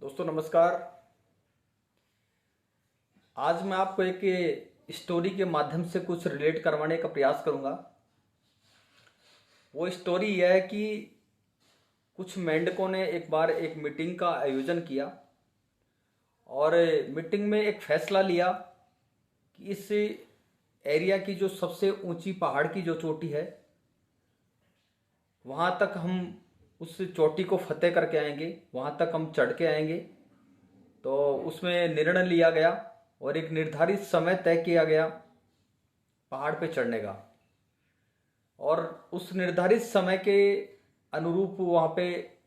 दोस्तों नमस्कार। आज मैं आपको एक स्टोरी के माध्यम से कुछ रिलेट करवाने का प्रयास करूंगा। वो स्टोरी यह है कि कुछ मेंढकों ने एक बार एक मीटिंग का आयोजन किया और मीटिंग में एक फैसला लिया कि इस एरिया की जो सबसे ऊंची पहाड़ की जो चोटी है वहाँ तक हम उस चोटी को फतेह करके आएंगे, वहाँ तक हम चढ़ के आएंगे। तो उसमें निर्णय लिया गया और एक निर्धारित समय तय किया गया पहाड़ पे चढ़ने का। और उस निर्धारित समय के अनुरूप वहाँ पे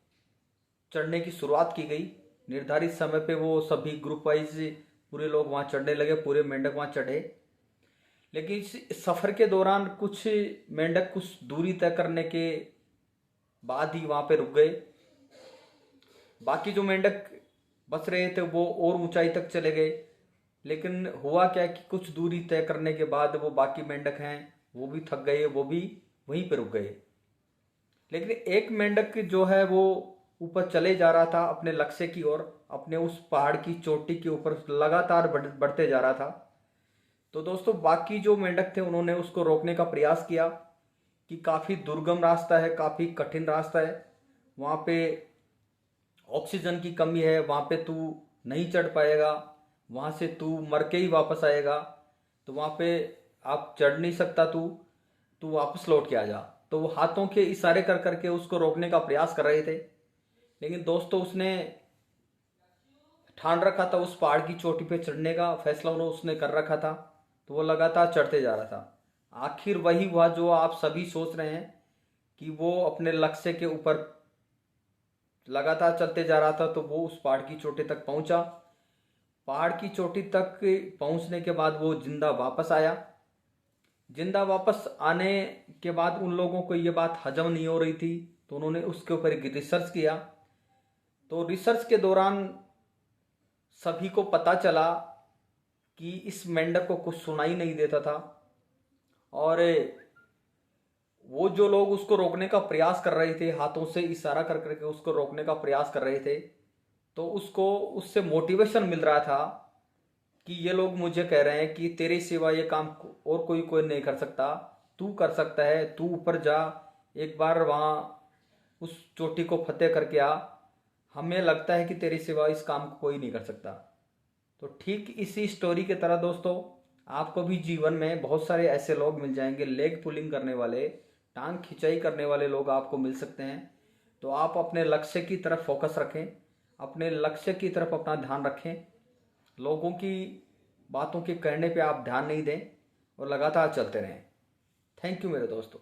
चढ़ने की शुरुआत की गई। निर्धारित समय पे वो सभी ग्रुप वाइज पूरे लोग वहाँ चढ़ने लगे, पूरे मेंढक वहाँ चढ़े। लेकिन इस सफ़र के दौरान कुछ मेंढक कुछ दूरी तय करने के बाद ही वहाँ पे रुक गए। बाकी जो मेंढक बच रहे थे वो और ऊंचाई तक चले गए। लेकिन हुआ क्या कि कुछ दूरी तय करने के बाद वो बाकी मेंढक हैं वो भी थक गए, वो भी वहीं पर रुक गए। लेकिन एक मेंढक जो है वो ऊपर चले जा रहा था अपने लक्ष्य की ओर, अपने उस पहाड़ की चोटी के ऊपर लगातार बढ़ते जा रहा था। तो दोस्तों बाकी जो मेंढक थे उन्होंने उसको रोकने का प्रयास किया कि काफ़ी दुर्गम रास्ता है, काफ़ी कठिन रास्ता है, वहाँ पे ऑक्सीजन की कमी है, वहाँ पे तू नहीं चढ़ पाएगा, वहाँ से तू मर के ही वापस आएगा, तो वहाँ पे आप चढ़ नहीं सकता, तू तू वापस लौट के आ जा। तो वो हाथों के इशारे कर करके उसको रोकने का प्रयास कर रहे थे। लेकिन दोस्तों उसने ठान रखा था, उस पहाड़ की चोटी पे चढ़ने का फैसला उसने कर रखा था। तो वो लगातार चढ़ते जा रहा था। आखिर वही हुआ जो आप सभी सोच रहे हैं कि वो अपने लक्ष्य के ऊपर लगातार चलते जा रहा था। तो वो उस पहाड़ की चोटी तक पहुंचा। पहाड़ की चोटी तक पहुंचने के बाद वो जिंदा वापस आया। जिंदा वापस आने के बाद उन लोगों को ये बात हजम नहीं हो रही थी, तो उन्होंने उसके ऊपर एक रिसर्च किया। तो रिसर्च के दौरान सभी को पता चला कि इस मेंढक को कुछ सुनाई नहीं देता था और वो जो लोग उसको रोकने का प्रयास कर रहे थे, हाथों से इशारा कर करके उसको रोकने का प्रयास कर रहे थे, तो उसको उससे मोटिवेशन मिल रहा था कि ये लोग मुझे कह रहे हैं कि तेरे सिवा ये काम और कोई नहीं कर सकता, तू कर सकता है, तू ऊपर जा, एक बार वहाँ उस चोटी को फतेह करके आ, हमें लगता है कि तेरे सिवा इस काम को कोई नहीं कर सकता। तो ठीक इसी स्टोरी की तरह दोस्तों आपको भी जीवन में बहुत सारे ऐसे लोग मिल जाएंगे, लेग पुलिंग करने वाले, टांग खिंचाई करने वाले लोग आपको मिल सकते हैं। तो आप अपने लक्ष्य की तरफ फोकस रखें, अपने लक्ष्य की तरफ अपना ध्यान रखें। लोगों की बातों के कहने पे आप ध्यान नहीं दें और लगातार चलते रहें। थैंक यू मेरे दोस्तों।